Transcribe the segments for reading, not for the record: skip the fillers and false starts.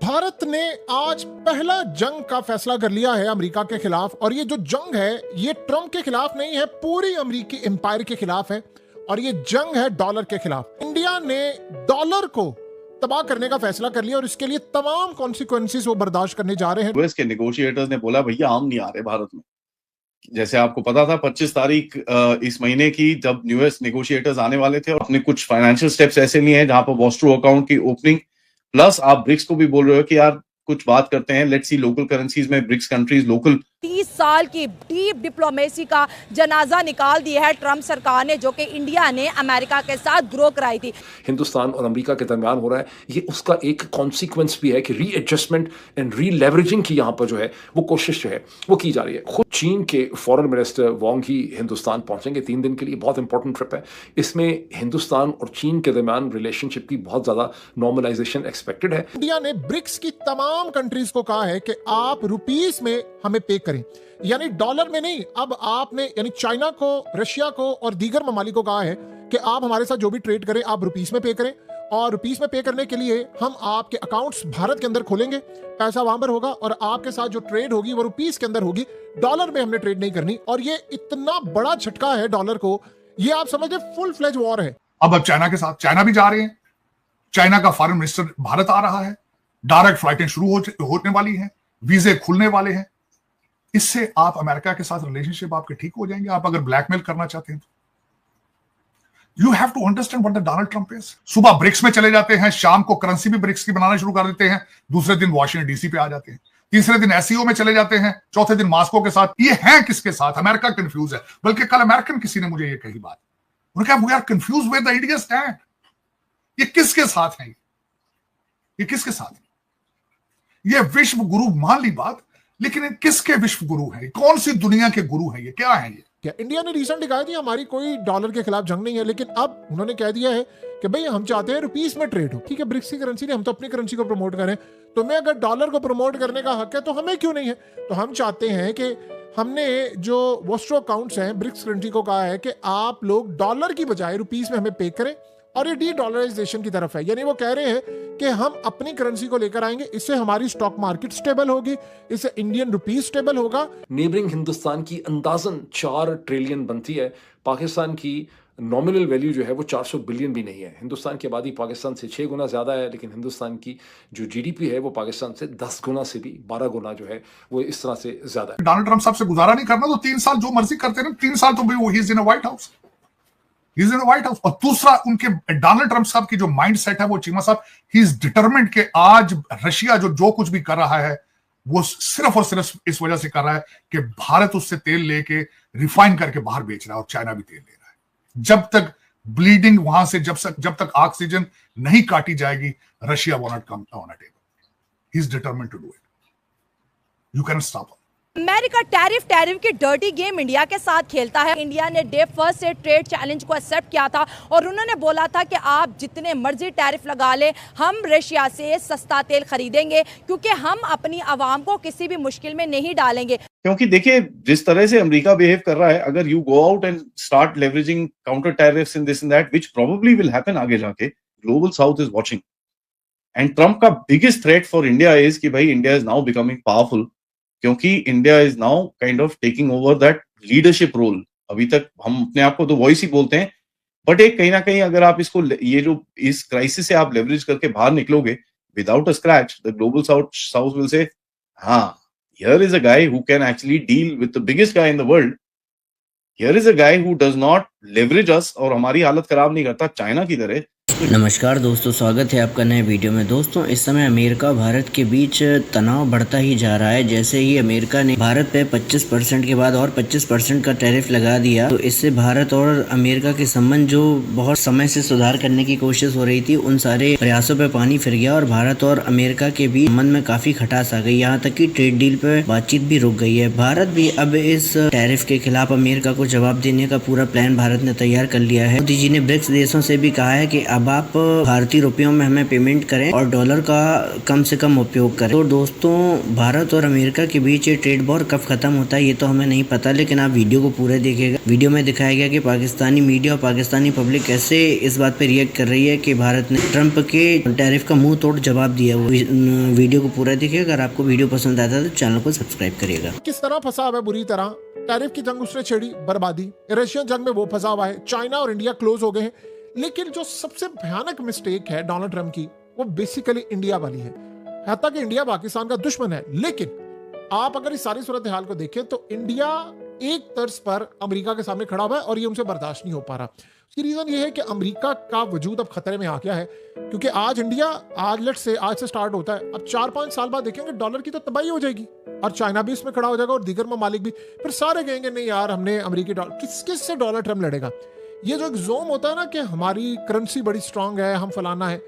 भारत ने आज पहला जंग का फैसला कर लिया है अमेरिका के खिलाफ। और ये जो जंग है ये ट्रंप के खिलाफ नहीं है, पूरी अमेरिकी एम्पायर के खिलाफ है। और ये जंग है डॉलर के खिलाफ। इंडिया ने डॉलर को तबाह करने का फैसला कर लिया और इसके लिए तमाम कॉन्सिक्वेंसेस वो बर्दाश्त करने जा रहे हैं। यूएस के नेगोशिएटर्स ने बोला भैया हम नहीं आ रहे भारत में। जैसे आपको पता था 25 तारीख इस महीने की जब यूएस नेगोशिएटर्स आने वाले थे और अपने कुछ फाइनेंशियल स्टेप्स ऐसे लिए हैं जहां पर वॉस्ट्रो अकाउंट की ओपनिंग, प्लस आप ब्रिक्स को भी बोल रहे हो कि यार कुछ बात करते हैं, लेट्स सी लोकल करेंसीज में ब्रिक्स कंट्रीज लोकल। 30 साल की डीप डिप्लोमेसी का जनाजा निकाल दिया है ट्रंप सरकार ने, जो कि इंडिया ने अमेरिका के साथ ग्रो कराई थी। हिंदुस्तान और अमेरिका के दरमियान हो रहा है, ये उसका एक कॉन्सिक्वेंस भी है कि रीएडजस्टमेंट एंड रीलेवरेजिंग की यहाँ पर जो है वो कोशिश जो है वो की जा रही है। खुद चीन के फॉरेन मिनिस्टर वांग ही हिंदुस्तान पहुंचेंगे 3 दिन के लिए, बहुत इंपॉर्टेंट ट्रिप है। इसमें हिंदुस्तान और चीन के दरमियान रिलेशनशिप की बहुत ज्यादा नॉर्मलाइजेशन एक्सपेक्टेड है। इंडिया ने ब्रिक्स की तमाम कंट्रीज को कहा है कि आप रुपीस में हमें पे करें, यानी डॉलर में नहीं। अब आपने यानी चाइना को, रशिया को और दीगर ममालिक को कहा है कि आप हमारे साथ जो भी ट्रेड करें आप रुपीस में पे करें। और रुपीस में पे करने के लिए हम आपके अकाउंट्स भारत के अंदर खोलेंगे, पैसा वहां पर होगा और आपके साथ जो ट्रेड होगी वो रुपीस के अंदर होगी, डॉलर में हमने ट्रेड नहीं करनी। और ये इतना बड़ा झटका है डॉलर को, ये आप समझे फुल फ्लेज वॉर है। अब चाइना के साथ, चाइना भी जा रहे हैं, चाइना का फॉरेन मिनिस्टर भारत आ रहा है, डायरेक्ट फ्लाइटें शुरू होने वाली हैं, वीजे खुलने वाले हैं। इससे आप अमेरिका के साथ रिलेशनशिप आपके ठीक हो जाएंगे। आप अगर ब्लैकमेल करना चाहते हैं तो you have to understand what the Donald Trump is. सुबह ब्रिक्स में चले जाते हैं, शाम को करेंसी भी ब्रिक्स की बनाना शुरू कर देते हैं, दूसरे दिन वॉशिंगटन डीसी पे आ जाते हैं, तीसरे दिन एससीओ में चले जाते हैं, चौथे दिन मॉस्को के साथ। ये है किसके साथ? अमेरिका कंफ्यूज है। बल्कि कल अमेरिकन किसी ने मुझे ये कही बात, उन्होंने कहा we are confuse with the India stand. ये किसके साथ है? ये किसके साथ है? ये विश्व गुरु मान ली बात, लेकिन किसके विश्व गुरु है? कौन सी दुनिया के गुरु है? ये क्या है? ये क्या इंडिया ने रिसेंटली कहा थी हमारी कोई डॉलर के खिलाफ जंग नहीं है, लेकिन अब उन्होंने कह दिया है कि भाई हम चाहते हैं रुपीस में ट्रेड हो। ठीक है, ब्रिक्स की करेंसी ने, हम तो अपनी करेंसी को प्रमोट करें। तुम्हें अगर डॉलर को प्रमोट करने का हक है तो हमें क्यों नहीं है? तो हम चाहते हैं कि हमने जो वॉस्ट्रो अकाउंट्स हैं ब्रिक्स कंट्री को कहा है कि आप लोग डॉलर की बजाय रुपीस में हमें पे करें, और ये डी डॉलराइजेशन की तरफ है। यानी वो कह रहे हैं कि हम अपनी करेंसी को लेकर आएंगे, इससे हमारी स्टॉक मार्केट स्टेबल होगी, इससे इंडियन रुपीस स्टेबल होगा। नेबरिंग हिंदुस्तान की अंदाजन 4 ट्रिलियन बनती है। पाकिस्तान की नॉमिनल वैल्यू जो है वो 400 बिलियन भी नहीं है। हिंदुस्तान की आबादी पाकिस्तान से 6 गुना ज्यादा है, लेकिन हिंदुस्तान की जो जीडीपी है वो पाकिस्तान से 10 गुना से भी 12 गुना जो है वो इस तरह से ज्यादा है। डोनाल्ड ट्रंप साहब से गुजारा नहीं करना तो 3 साल जो मर्जी करते रहे, 3 साल तो भी वो he is in white house, he is in white house. और दूसरा, उनके डोनाल्ड ट्रंप साहब की जो माइंड सेट है वो, चीमा साहब, ही इज डिटरमिन्ड कि आज रशिया जो कुछ भी कर रहा है वो सिर्फ और सिर्फ इस वजह से कर रहा है कि भारत उससे तेल लेके रिफाइन करके बाहर बेच रहा है और चाइना भी तेल ले रहा है। जब तक ब्लीडिंग वहां से, जब तक ऑक्सीजन नहीं काटी जाएगी, Russia will not come on a table. He is determined to do it. You can stop. America tariff की डर्टी गेम इंडिया के साथ खेलता है। इंडिया ने डे फर्स्ट से ट्रेड चैलेंज को एक्सेप्ट किया था और उन्होंने बोला था कि आप जितने मर्जी टैरिफ लगा लें, हम रशिया से सस्ता तेल खरीदेंगे, क्योंकि हम अपनी आवाम को किसी भी मुश्किल में नहीं डालेंगे। क्योंकि देखिए जिस तरह से अमेरिका बिहेव कर रहा है, अगर you go out and start leveraging counter tariffs in this and that, which probably will happen आगे जाके, global south is watching. And Trump का biggest threat for India is कि भाई India is now becoming powerful, क्योंकि India is now kind of taking over that leadership role. अभी तक हम अपने आप को तो वॉइस ही बोलते हैं, बट एक कहीं ना कहीं अगर आप इसको, ये जो इस क्राइसिस से आप लेवरेज करके बाहर निकलोगे without a scratch, the global south will say, हाँ, here is a guy who can actually deal with the biggest guy in the world. Here is a guy who does not leverage us और हमारी हालत खराब नहीं करता China की तरह। नमस्कार दोस्तों, स्वागत है आपका नए वीडियो में। दोस्तों, इस समय अमेरिका भारत के बीच तनाव बढ़ता ही जा रहा है। जैसे ही अमेरिका ने भारत पे 25% के बाद और 25% का टैरिफ लगा दिया, तो इससे भारत और अमेरिका के संबंध जो बहुत समय से सुधार करने की कोशिश हो रही थी, उन सारे प्रयासों पे पानी फिर गया और भारत और अमेरिका के बीच संबंध में काफी खटास आ गई। यहाँ तक कि ट्रेड डील पे बातचीत भी रुक गई है। भारत भी अब इस टैरिफ के खिलाफ अमेरिका को जवाब देने का पूरा प्लान भारत ने तैयार कर लिया है। मोदी जी ने ब्रिक्स देशों से भी कहा है कि अब आप भारतीय रुपयों में हमें पेमेंट करें और डॉलर का कम से कम उपयोग करें। तो दोस्तों, भारत और अमेरिका के बीच ये ट्रेड वॉर कब खत्म होता है ये तो हमें नहीं पता, लेकिन आप वीडियो को पूरे देखिएगा। वीडियो में दिखाया गया कि पाकिस्तानी मीडिया और पाकिस्तानी पब्लिक कैसे इस बात पे रिएक्ट कर रही है कि भारत ने ट्रंप के टैरिफ का मुंह तोड़ जवाब दिया। वो वीडियो को पूरा देखिएगा। अगर आपको वीडियो पसंद आता है तो चैनल को सब्सक्राइब करिएगा। किस तरह फंसा हुआ है बुरी तरह, टैरिफ की जंग उसने छेड़ी, बर्बादी। रशियन जंग में वो फंसा हुआ है, चाइना और इंडिया क्लोज हो गए हैं। लेकिन जो सबसे भयानक मिस्टेक है डोनाल्ड ट्रंप की, वो बेसिकली इंडिया वाली है। हत्ता कि इंडिया पाकिस्तान का दुश्मन है, लेकिन आप अगर इस सारी सूरत हाल को देखें तो इंडिया एक तर्ज पर अमेरिका के सामने खड़ा हुआ है और ये उनसे बर्दाश्त नहीं हो पा रहा। उसकी रीजन ये है कि अमेरिका का वजूद अब खतरे में आ गया है, क्योंकि आज इंडिया आज से स्टार्ट होता है, अब 4-5 साल बाद देखेंगे डॉलर की तो तबाही हो जाएगी और चाइना भी इसमें खड़ा हो जाएगा और दीगर ममालिक भी। फिर सारे कहेंगे नहीं यार, हमने अमेरिकी डॉलर, किस से डॉलर ट्रम्प लड़ेगा। ये जो एक जोम होता है ना कि हमारी करेंसी बड़ी स्ट्रांग है, हम फलाना है,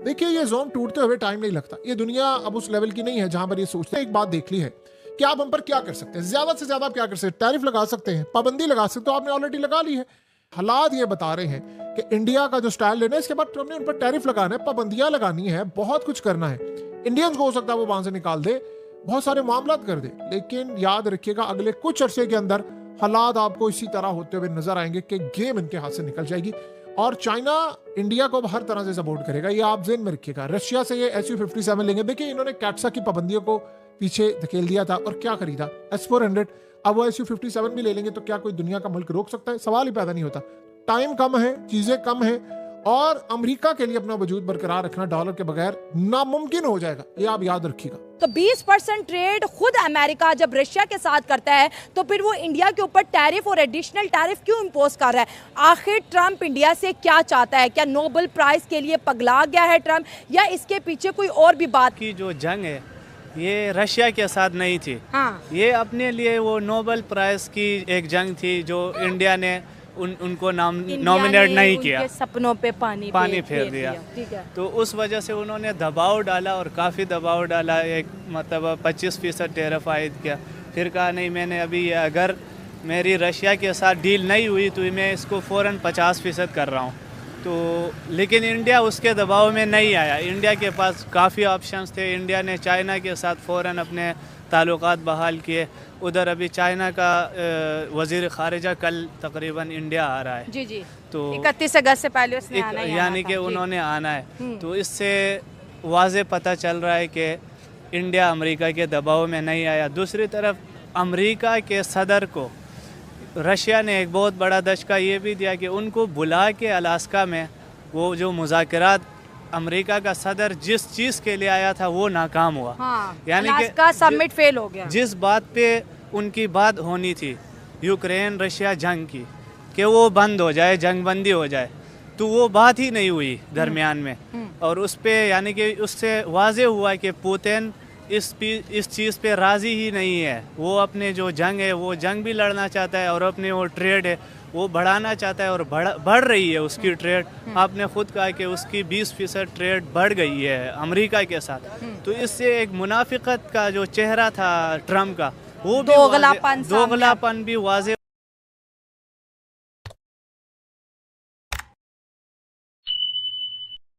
देखिए ये जोम टूटते हुए टाइम नहीं लगता। ये दुनिया अब उस लेवल की नहीं है जहां पर ये सोचते हैं। एक बात देख ली है कि आप हम पर क्या कर सकते हैं, ज्यादा से ज्यादा आप क्या कर सकते हैं, टैरिफ लगा सकते हैं, पाबंदी लगा सकते हो, आपने ऑलरेडी लगा ली है। हालात ये बता रहे हैं कि इंडिया का जो स्टाइल लेना है, इसके बाद ट्रम्प ने उन पर टैरिफ लगाना है, पाबंदियां लगानी है, बहुत कुछ करना है। इंडियंस को हो सकता है वो वहां से निकाल दे, बहुत सारे मामला कर दे, लेकिन याद रखिएगा अगले कुछ अरसे के अंदर हालात आपको इसी तरह होते हुए नजर आएंगे कि गेम इनके हाथ से निकल जाएगी और चाइना इंडिया को हर तरह से सपोर्ट करेगा। ये आप ज़हन में रखिएगा। रशिया से ये SU-57 लेंगे। देखिए इन्होंने कैट्सा की पाबंदियों को पीछे धकेल दिया था और क्या खरीदा, S-400। अब वो SU-57 भी ले लेंगे तो क्या कोई दुनिया का मुल्क रोक सकता है? सवाल ही पैदा नहीं होता। टाइम कम है, चीजें कम है और अमेरिका के लिए अपना वजूद बरकरार रखना डॉलर के बगैर नामुमकिन हो जाएगा, ये आप याद रखिएगा। तो 20% ट्रेड खुद अमेरिका जब रशिया के साथ करता है तो फिर वो इंडिया के ऊपर टैरिफ और एडिशनल टैरिफ क्यों इंपोज कर रहा है? आखिर ट्रंप इंडिया से क्या चाहता है? क्या नोबेल प्राइज के लिए पगला गया है ट्रंप, या इसके पीछे कोई और भी बात? की जो जंग है ये रशिया के साथ नहीं थी। हाँ। ये अपने लिए वो नोबेल प्राइज की एक जंग थी जो इंडिया ने उनको नॉमिनेट नहीं किया, सपनों पे पानी फेर दिया। ठीक है। तो उस वजह से उन्होंने दबाव डाला और काफ़ी दबाव डाला, एक मतलब 25% टैरिफ आयद किया। फिर कहा नहीं, मैंने अभी अगर मेरी रशिया के साथ डील नहीं हुई तो मैं इसको फ़ौरन 50% कर रहा हूँ। तो लेकिन इंडिया उसके दबाव में नहीं आया। इंडिया के पास काफ़ी ऑप्शंस थे। इंडिया ने चाइना के साथ फ़ौरन अपने ताल्लुकात बहाल किए। उधर अभी चाइना का वज़ीर ख़ारिजा कल तकरीबन इंडिया आ रहा है। जी जी। तो 31 अगस्त से पहले उसने आना ही यानी कि उन्होंने आना है। तो इससे वाज़े पता चल रहा है कि इंडिया अमेरिका के दबाव में नहीं आया। दूसरी तरफ अमेरिका के सदर को रशिया ने एक बहुत बड़ा दचका ये भी दिया कि उनको बुला के अलास्का में वो जो मुज़ाकरात अमेरिका का सदर जिस चीज़ के लिए आया था वो नाकाम हुआ। हाँ, यानी कि समिट फेल हो गया। जिस बात पे उनकी बात होनी थी यूक्रेन रशिया जंग की कि वो बंद हो जाए, जंग बंदी हो जाए, तो वो बात ही नहीं हुई दरमियान में। और उस पे यानी कि उससे वाज़े हुआ कि पुतिन इस चीज़ पे राज़ी ही नहीं है। वो अपने जो जंग है वो जंग भी लड़ना चाहता है और अपने वो ट्रेड है वो बढ़ाना चाहता है और बढ़ रही है उसकी ट्रेड। आपने खुद कहा कि उसकी 20% ट्रेड बढ़ गई है अमेरिका के साथ। तो इससे एक मुनाफिकत का जो चेहरा था ट्रम्प का वो भी दोगलापन भी वाज़े